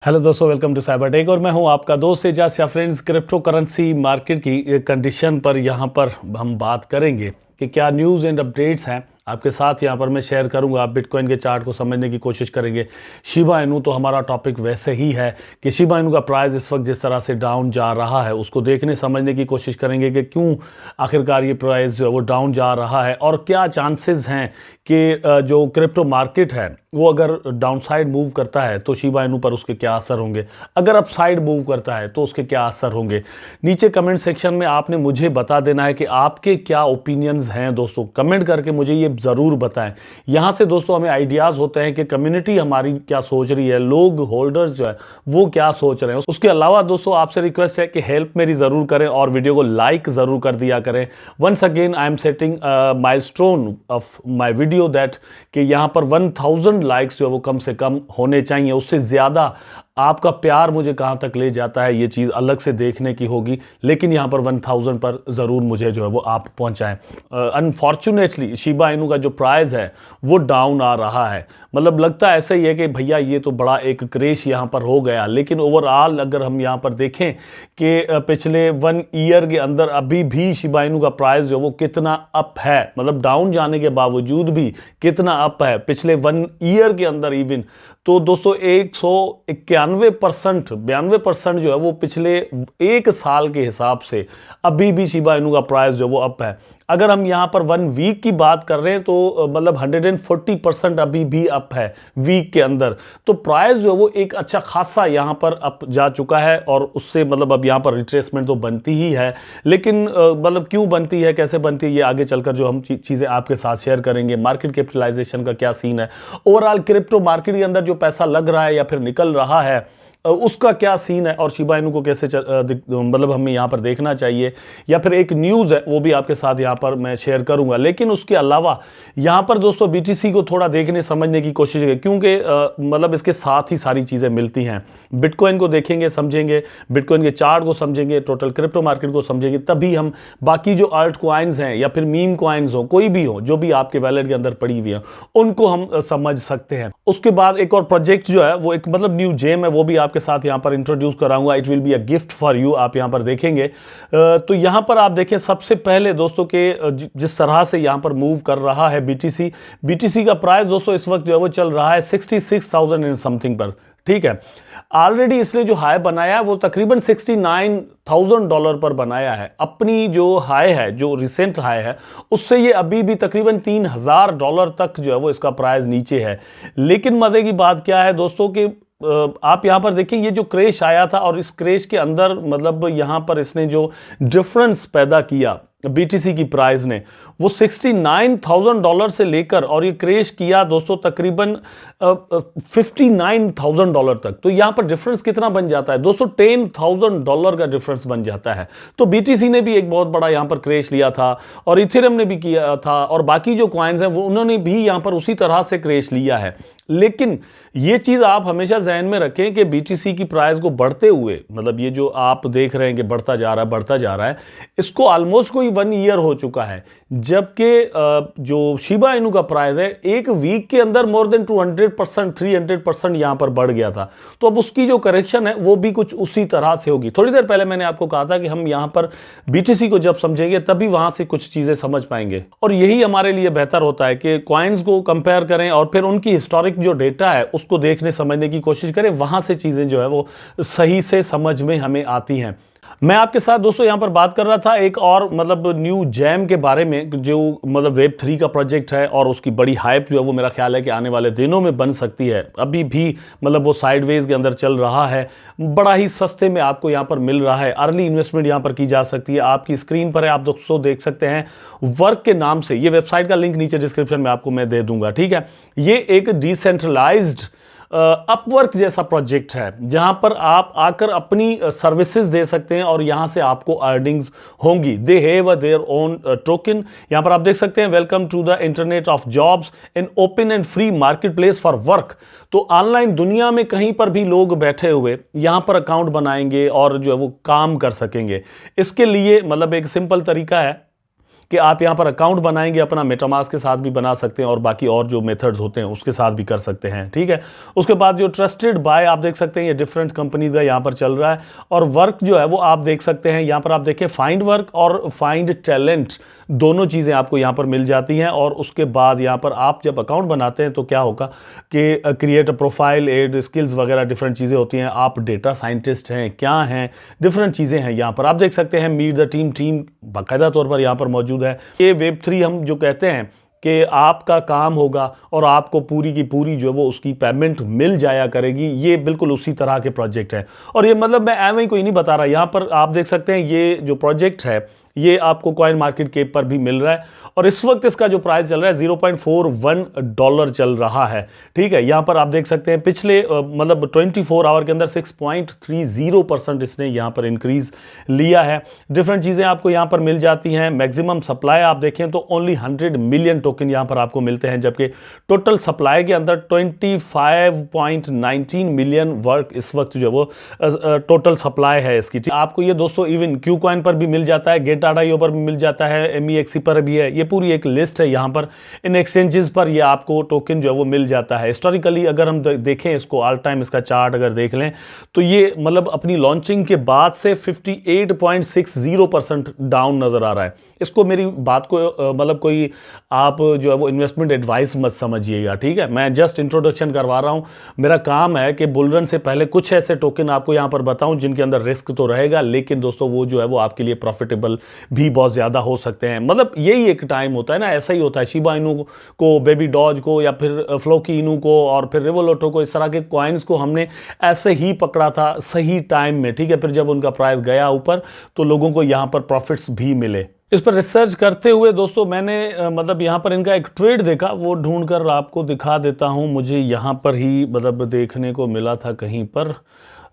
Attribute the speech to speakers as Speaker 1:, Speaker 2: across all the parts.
Speaker 1: Hello दोस्तों, welcome to cyber tech और मैं हूं आपका दोस्त एजाज। या फ्रेंड्स, क्रिप्टो करेंसी मार्केट की कंडीशन पर यहां पर हम बात करेंगे कि क्या न्यूज़ एंड अपडेट्स हैं आपके साथ यहां पर मैं शेयर करूंगा। आप बिटकॉइन के चार्ट को समझने की कोशिश करेंगे। शिबा इनू तो हमारा टॉपिक वैसे ही है कि शिबा इनू का प्राइस इस वक्त जिस तरह से डाउन जा रहा है उसको देखने समझने की कोशिश करेंगे कि क्यों आखिरकार ये प्राइस जो है वो डाउन जा रहा है और क्या चांसेस हैं कि जो क्रिप्टो मार्केट है वो अगर डाउन साइड मूव करता है तो शिबा इनू पर उसके क्या असर होंगे, अगर अप साइड मूव करता है तो उसके क्या असर होंगे। नीचे कमेंट सेक्शन में आपने मुझे बता देना है कि आपके क्या ओपिनियंस हैं। दोस्तों कमेंट करके मुझे ये ज़रूर बताएं। यहाँ से दोस्तों हमें आइडियाज़ होते हैं कि कम्युनिटी हमारी क्या सोच रही है, लोग होल्डर्स जो है वो क्या सोच रहे हैं। उसके अलावा दोस्तों आपसे रिक्वेस्ट है कि हेल्प मेरी ज़रूर करें और वीडियो को लाइक ज़रूर कर दिया करें। Once again I am setting milestone of my video that कि यहाँ पर 1000 लाइक्स जो है वो कम से कम होने चाहिए। उससे ज़्यादा आपका प्यार मुझे कहाँ तक ले जाता है ये चीज़ अलग से देखने की होगी, लेकिन यहाँ पर 1000 पर ज़रूर मुझे जो है वो आप पहुँचाएं। अनफॉर्चुनेटली शिबा इनू का जो प्राइस है वो डाउन आ रहा है। मतलब लगता ऐसा ही है कि भैया ये तो बड़ा एक क्रेश यहाँ पर हो गया, लेकिन ओवरऑल अगर हम यहाँ पर देखें कि पिछले 1 ईयर के अंदर अभी भी शिबा इनू का प्राइस जो है वो कितना अप है, मतलब डाउन जाने के बावजूद भी कितना अप है पिछले 1 ईयर के अंदर इवन। तो दोस्तों 191% जो है वो पिछले एक साल के हिसाब से अभी भी शिबा इनू का प्राइस जो है वो अप है। अगर हम यहाँ पर 1 वीक की बात कर रहे हैं तो मतलब 140% अभी भी अप है वीक के अंदर। तो प्राइस जो है वो एक अच्छा खासा यहाँ पर अप जा चुका है और उससे मतलब अब यहाँ पर रिट्रेसमेंट तो बनती ही है, लेकिन मतलब क्यों बनती है, कैसे बनती है, ये आगे चलकर जो हम चीज़ें आपके साथ शेयर करेंगे। मार्केट कैपिटलाइजेशन का क्या सीन है, ओवरऑल क्रिप्टो मार्केट के अंदर जो पैसा लग रहा है या फिर निकल रहा है उसका क्या सीन है और शिबा इनू को कैसे मतलब हमें यहाँ पर देखना चाहिए, या फिर एक न्यूज़ है वो भी आपके साथ यहाँ पर मैं शेयर करूँगा। लेकिन उसके अलावा यहाँ पर दोस्तों बीटीसी को थोड़ा देखने समझने की कोशिश है, क्योंकि मतलब इसके साथ ही सारी चीज़ें मिलती हैं। बिटकॉइन को देखेंगे, समझेंगे, बिटकॉइन के चार्ट को समझेंगे, टोटल क्रिप्टो मार्केट को समझेंगे, तभी हम बाकी जो अल्ट कॉइन्स हैं या फिर मीम कॉइन्स हो, कोई भी हो जो भी आपके वैलेट के अंदर पड़ी हुई है, उनको हम समझ सकते हैं। उसके बाद एक और प्रोजेक्ट जो है वो एक मतलब न्यू जेम है, वो भी आपके साथ यहां पर इंट्रोड्यूस कराऊंगा। It will be a gift for you, आप यहां पर देखेंगे। तो यहां पर आप देखिए सबसे पहले दोस्तों के जिस तरह से यहां पर मूव कर रहा है बीटीसी का प्राइस दोस्तों इस वक्त जो है वो चल रहा है 66,000 एंड समथिंग पर। ठीक है, ऑलरेडी इसने जो हाई बनाया है वो तकरीबन $69,000 पर बनाया है। अपनी जो हाई है, जो रिसेंट हाई है, उससे ये अभी भी तकरीबन $3,000 तक जो है वो इसका प्राइस नीचे है। लेकिन मजे की बात क्या है दोस्तों कि आप यहां पर देखिए ये जो क्रेश आया था और इस क्रेश के अंदर मतलब यहां पर इसने जो डिफरेंस पैदा किया बीटीसी की प्राइस ने, वो $69,000 से लेकर और ये क्रेश किया दोस्तों तकरीबन $59,000 तक। तो यहां पर डिफरेंस कितना बन जाता है दोस्तों, $10,000 का डिफरेंस बन जाता है। तो बीटीसी ने भी एक बहुत बड़ा यहां पर क्रेश लिया था और इथेरियम ने भी किया था और बाकी जो कॉइन्स हैं वो उन्होंने भी यहां पर उसी तरह से क्रेश लिया है। लेकिन ये चीज आप हमेशा जहन में रखें कि बीटीसी की प्राइस को बढ़ते हुए, मतलब ये जो आप देख रहे हैं कि बढ़ता जा रहा है, इसको ऑलमोस्ट कोई 1 ईयर हो चुका है, जबकि जो शिबा इनू का प्राइस है एक वीक के अंदर मोर देन 200%, 300% यहां पर बढ़ गया था। तो अब उसकी जो करेक्शन है वो भी कुछ उसी तरह से होगी। थोड़ी देर पहले मैंने आपको कहा था कि हम यहां पर बीटीसी को जब समझेंगे तभी वहां से कुछ चीजें समझ पाएंगे, और यही हमारे लिए बेहतर होता है कि कॉइन्स को कंपेयर करें और फिर उनकी हिस्टोरिक जो डेटा है उसको देखने समझने की कोशिश करें। वहां से चीजें जो है वो सही से समझ में हमें आती हैं। मैं आपके साथ दोस्तों यहां पर बात कर रहा था एक और मतलब न्यू जैम के बारे में, जो मतलब वेब 3 का प्रोजेक्ट है और उसकी बड़ी हाइप जो है वो मेरा ख्याल है कि आने वाले दिनों में बन सकती है। अभी भी मतलब वो साइडवेज के अंदर चल रहा है, बड़ा ही सस्ते में आपको यहां पर मिल रहा है। अर्ली इन्वेस्टमेंट यहां पर की जा सकती है। आपकी स्क्रीन पर है, आप दोस्तों देख सकते हैं वर्क के नाम से। ये वेबसाइट का लिंक नीचे डिस्क्रिप्शन में आपको मैं दे दूंगा। ठीक है, ये एक डिसेंट्रलाइज्ड अपवर्क जैसा प्रोजेक्ट है जहां पर आप आकर अपनी सर्विसेज दे सकते हैं और यहां से आपको अर्निंग्स होंगी। They have their own token. यहां पर आप देख सकते हैं welcome to the internet of jobs, an open and free marketplace for work. तो ऑनलाइन दुनिया में कहीं पर भी लोग बैठे हुए यहां पर अकाउंट बनाएंगे और जो है वो काम कर सकेंगे। इसके लिए मतलब एक सिंपल तरीका है कि आप यहाँ पर अकाउंट बनाएंगे अपना, मेटामास्क के साथ भी बना सकते हैं और बाकी और जो मेथड्स होते हैं उसके साथ भी कर सकते हैं, ठीक है। उसके बाद जो ट्रस्टेड बाय आप देख सकते हैं, ये डिफरेंट कंपनीज का यहाँ पर चल रहा है। और वर्क जो है वो आप देख सकते हैं, यहाँ पर आप देखिए फाइंड वर्क और फाइंड टैलेंट, दोनों चीज़ें आपको यहाँ पर मिल जाती हैं। और उसके बाद यहाँ पर आप जब अकाउंट बनाते हैं तो क्या होगा कि create a profile, add skills वगैरह डिफरेंट चीज़ें होती हैं। आप डेटा साइंटिस्ट हैं, क्या हैं, डिफरेंट चीज़ें हैं यहाँ पर आप देख सकते हैं। मीट द टीम, टीम बाकायदा तौर पर यहाँ पर मौजूद है। ये Web3 हम जो कहते हैं कि आपका काम होगा और आपको पूरी की पूरी जो है वो उसकी पेमेंट मिल जाया करेगी, ये बिल्कुल उसी तरह के प्रोजेक्ट है। और ये मतलब मैं एवं ही कोई नहीं बता रहा, यहाँ पर आप देख सकते हैं ये जो प्रोजेक्ट है ये आपको कॉइन मार्केट कैप पर भी मिल रहा है और इस वक्त इसका जो प्राइस चल रहा है $0.41 चल रहा है, ठीक है। यहां पर आप देख सकते हैं पिछले मतलब 24 आवर के अंदर 6.30% इसने यहां पर इंक्रीज लिया है। डिफरेंट चीजें आपको यहां पर मिल जाती हैं। मैक्सिमम सप्लाई आप देखें तो ओनली 100 मिलियन टोकन यहां पर आपको मिलते हैं, जबकि टोटल सप्लाई के अंदर 25.19 मिलियन वर्क इस वक्त जो है वो टोटल सप्लाई है इसकी। आपको ये दोस्तों इवन क्यू कॉइन पर भी मिल जाता है, गेट.io पर भी मिल जाता है, MEXC पर भी है। ये पूरी एक लिस्ट है यहाँ पर, इन एक्सचेंजेस पर ये आपको टोकन जो है वो मिल जाता है। हिस्टोरिकली अगर हम देखें इसको, ऑल टाइम इसका चार्ट अगर देख लें तो ये मतलब अपनी लॉन्चिंग के बाद से 58.60% डाउन नजर आ रहा है। इसको मेरी बात को मतलब कोई आप जो है वो इन्वेस्टमेंट एडवाइस मत समझिएगा, ठीक है। मैं जस्ट इंट्रोडक्शन करवा रहा हूं। मेरा काम है कि बुलरन से पहले कुछ ऐसे टोकन आपको यहां पर बताऊं जिनके अंदर रिस्क तो रहेगा, लेकिन दोस्तों वो जो है वो आपके लिए प्रॉफिटेबल भी बहुत ज्यादा हो सकते हैं। मतलब यही एक टाइम होता है ना, ऐसा ही होता है। शिबा इनू को, बेबी डॉज को, या फिर फ्लोकी इनू को और फिर रिवोलुटो को, इस तरह के कॉइन्स को हमने ऐसे ही पकड़ा था सही टाइम में, ठीक है। फिर जब उनका प्राइस गया ऊपर तो लोगों को यहां पर प्रॉफिट्स भी मिले। इस पर रिसर्च करते हुए दोस्तों मैंने मतलब यहाँ पर इनका एक ट्रेड देखा, वो ढूंढकर आपको दिखा देता हूँ। मुझे यहाँ पर ही मतलब देखने को मिला था कहीं पर,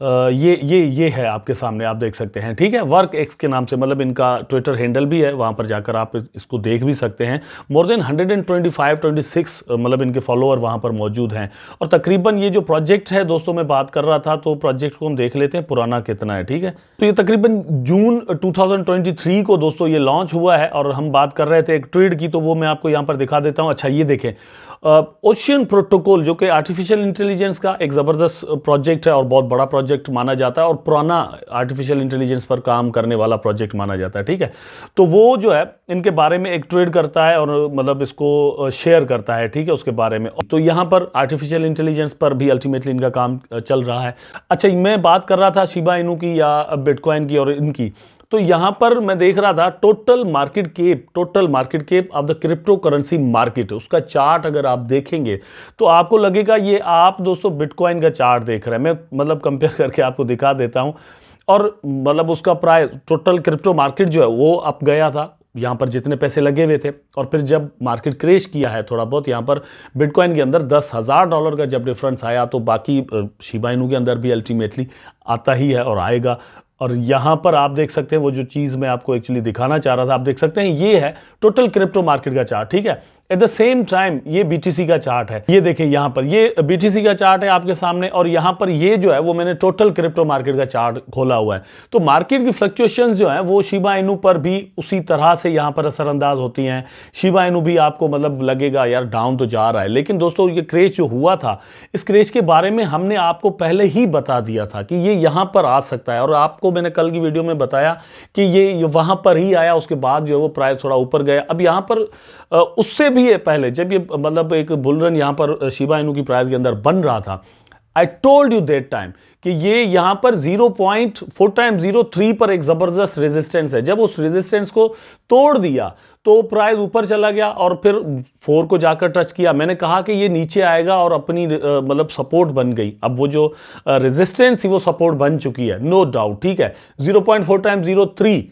Speaker 1: ये है आपके सामने, आप देख सकते हैं, ठीक है। वर्क एक्स के नाम से, मतलब इनका ट्विटर हैंडल भी है, वहाँ पर जाकर आप इसको देख भी सकते हैं। मोर देन 125-126 मतलब इनके फॉलोअर वहाँ पर मौजूद हैं। और तकरीबन ये जो प्रोजेक्ट है दोस्तों, मैं बात कर रहा था, तो प्रोजेक्ट को हम देख लेते हैं पुराना कितना है, ठीक है। तो ये तकरीबन जून 2023 को दोस्तों ये लॉन्च हुआ है। और हम बात कर रहे थे एक ट्रेड की, तो वो मैं आपको यहाँ पर दिखा देता हूँ। अच्छा ये देखें, ओशियन प्रोटोकॉल जो कि आर्टिफिशियल इंटेलिजेंस का एक ज़बरदस्त प्रोजेक्ट है और बहुत बड़ा प्रोजेक्ट माना जाता है और पुराना आर्टिफिशियल इंटेलिजेंस पर काम करने वाला प्रोजेक्ट माना जाता है, ठीक है। तो वो जो है इनके बारे में एक ट्रेड करता है और मतलब इसको शेयर करता है, ठीक है, उसके बारे में। तो यहाँ पर आर्टिफिशियल इंटेलिजेंस पर भी अल्टीमेटली इनका काम चल रहा है। अच्छा मैं बात कर रहा था शिबा इनू की या बिटकॉइन की और इनकी, तो यहां पर मैं देख रहा था total market cap of the crypto currency market, उसका चार्ट अगर आप देखेंगे तो आपको लगेगा ये आप दोस्तों बिटकॉइन का चार्ट देख रहे हैं। मैं मतलब कंपेयर करके आपको दिखा देता हूं। और मतलब उसका प्राइस टोटल क्रिप्टो मार्केट जो है वो अप गया था, यहाँ पर जितने पैसे लगे हुए थे। और फिर जब मार्केट क्रैश किया है थोड़ा बहुत, यहाँ पर बिटकॉइन के अंदर $10,000 का जब डिफरेंस आया, तो बाकी शिबा इनू के अंदर भी अल्टीमेटली आता ही है और आएगा। और यहाँ पर आप देख सकते हैं वो जो चीज़ मैं आपको एक्चुअली दिखाना चाह रहा था, आप देख सकते हैं ये है टोटल क्रिप्टो मार्केट का चार्ट, ठीक है। एट द सेम टाइम ये BTC का चार्ट है, ये देखें यहाँ पर ये BTC का चार्ट है आपके सामने। और यहाँ पर ये जो है वो मैंने टोटल क्रिप्टो मार्केट का चार्ट खोला हुआ है। तो मार्केट की फ्लक्चुएशंस जो है वो शिबा इनू पर भी उसी तरह से यहाँ पर असरअंदाज होती हैं। शिबा इनू भी आपको मतलब लगेगा यार डाउन तो जा रहा है, लेकिन दोस्तों ये क्रेश जो हुआ था, इस क्रेश के बारे में हमने आपको पहले ही बता दिया था कि ये यहाँ पर आ सकता है। और आपको मैंने कल की वीडियो में बताया कि ये वहां पर ही आया, उसके बाद जो है वो प्राइस थोड़ा ऊपर गया। अब यहाँ पर उससे भी है पहले जब ये मतलब एक बुलरन यहाँ पर शिबा इनू की प्राइस के अंदर बन रहा था, I told you that time कि ये यहां पर 0.4x03 पर एक जबरदस्त रेजिस्टेंस है। जब उस रेजिस्टेंस को तोड़ दिया तो प्राइस ऊपर चला गया और फिर 4 को जाकर टच किया। मैंने कहा कि ये नीचे आएगा और अपनी मतलब सपोर्ट बन गई। अब वो जो रेजिस्टेंस थी वो सपोर्ट बन चुकी है, नो डाउट, ठीक है। 0.4x03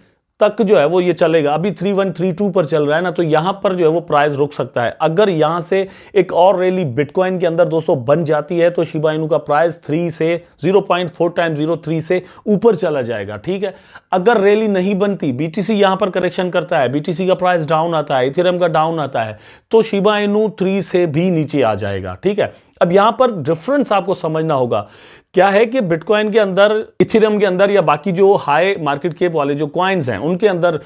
Speaker 1: तक जो है वो ये चलेगा। अभी 3132 पर चल रहा है ना, तो यहां पर जो है वो प्राइस रुक सकता है। अगर यहां से एक और रैली बिटकॉइन के अंदर दोस्तों बन जाती है तो शिबा इनू का प्राइस 0.4x03 से ऊपर चला जाएगा, ठीक है। अगर रैली नहीं बनती, BTC यहां पर करेक्शन करता है, BTC का प्राइस डाउन आता है, इथेरियम का डाउन आता है, तो शिबा इनू 3 से भी नीचे आ जाएगा, ठीक है। अब यहां पर डिफरेंस आपको समझना होगा क्या है कि बिटकॉइन के अंदर, इथेरियम के अंदर या बाकी जो हाई मार्केट कैप वाले जो कॉइन्स हैं उनके अंदर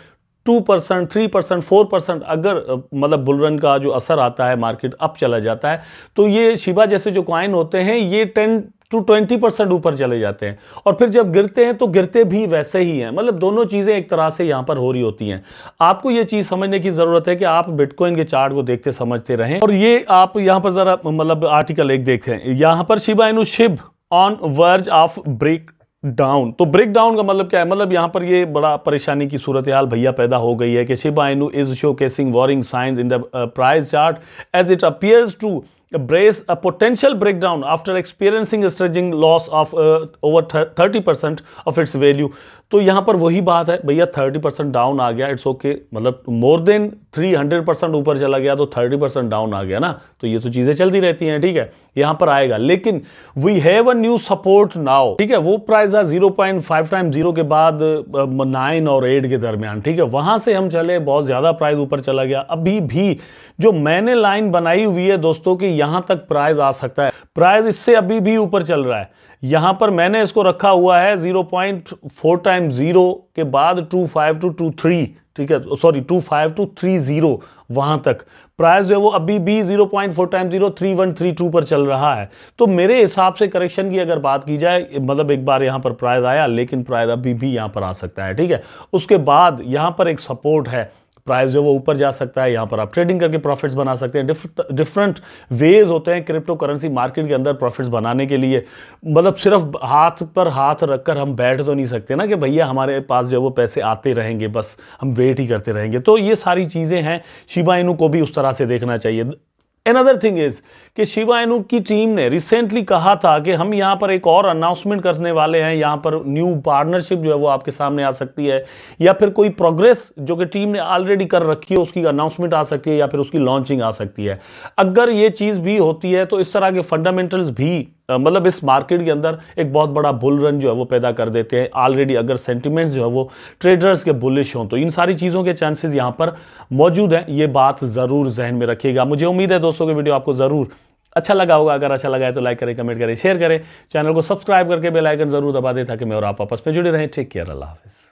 Speaker 1: 2%, 3%, 4% अगर मतलब बुलरन का जो असर आता है, मार्केट अप चला जाता है, तो ये शिबा जैसे जो कॉइन होते हैं ये 10 to 20% ऊपर चले जाते हैं, और फिर जब गिरते हैं तो गिरते भी वैसे ही हैं। मतलब दोनों चीजें एक तरह से यहां पर हो रही होती हैं। आपको ये चीज समझने की जरूरत है कि आप बिटकॉइन के चार्ट को देखते समझते रहें। और ये आप यहां पर जरा मतलब आर्टिकल एक देखें, यहां पर Shiba Inu SHIB on verge of breakdown. तो ब्रेक डाउन का मतलब क्या है? मतलब यहां पर ये बड़ा परेशानी की सूरत हाल भैया पैदा हो गई है कि Shiba Inu is showcasing warning signs in the price chart as it appears to brace a potential breakdown after experiencing a staging loss of over 30% of its value। तो यहां पर वही बात है भैया, 30% डाउन आ गया, इट्स ओके, मतलब more than 300% ऊपर चला गया तो 30% डाउन आ गया ना, तो ये तो चीजें चलती रहती हैं, ठीक है, यहां पर आएगा। लेकिन we have a new support now, ठीक है, वो प्राइस है 0.5 टाइम 0 के बाद 9 और 8 के दरमियान, ठीक है, वहां से हम चले, बहुत ज्यादा प्राइस ऊपर चला गया। अभी भी जो मैंने लाइन बनाई हुई है दोस्तों कि यहां तक प्राइस आ सकता है, प्राइस इससे अभी भी ऊपर चल रहा है। यहां पर मैंने इसको रखा हुआ है 0.4 टाइम 0 के बाद 25 to 23, ठीक है, सॉरी 25 to 30, वहां तक प्राइस जो है वो अभी भी 0.4 टाइम 0 3132 पर चल रहा है। तो मेरे हिसाब से करेक्शन की अगर बात की जाए, मतलब एक बार यहां पर प्राइस आया, लेकिन प्राइस अभी भी यहां पर आ सकता है, ठीक है। उसके बाद यहां पर एक सपोर्ट है, प्राइस जो वो ऊपर जा सकता है, यहां पर आप ट्रेडिंग करके प्रॉफिट्स बना सकते हैं। डिफरेंट वेज होते हैं क्रिप्टो करेंसी मार्केट के अंदर प्रॉफिट्स बनाने के लिए। मतलब सिर्फ हाथ पर हाथ रखकर हम बैठ तो नहीं सकते ना कि भैया हमारे पास जो वो पैसे आते रहेंगे, बस हम वेट ही करते रहेंगे। तो ये सारी चीजें हैं, शिबा इनु को भी उस तरह से देखना चाहिए। Another thing is कि शिबा इनु की टीम ने रिसेंटली कहा था कि हम यहाँ पर एक और अनाउंसमेंट करने वाले हैं, यहाँ पर न्यू पार्टनरशिप जो है वो आपके सामने आ सकती है, या फिर कोई प्रोग्रेस जो कि टीम ने ऑलरेडी कर रखी है उसकी अनाउंसमेंट आ सकती है, या फिर उसकी लॉन्चिंग आ सकती है। अगर ये चीज़ भी होती है तो इस तरह के फंडामेंटल्स भी मतलब इस मार्केट के अंदर एक बहुत बड़ा बुल रन जो है वो पैदा कर देते हैं। ऑलरेडी अगर सेंटिमेंट्स जो है वो ट्रेडर्स के बुलिश हों तो इन सारी चीज़ों के चांसेस यहाँ पर मौजूद हैं। ये बात ज़रूर जहन में रखिएगा। मुझे उम्मीद है दोस्तों कि वीडियो आपको ज़रूर अच्छा लगा होगा। अगर अच्छा लगा है तो लाइक करें, कमेंट करें, शेयर करें, चैनल को सब्सक्राइब करके बेल आइकन जरूर दबा दें ताकि मैं और आप आपस में जुड़े रहें। टेक केयर, अल्लाह हाफिज़।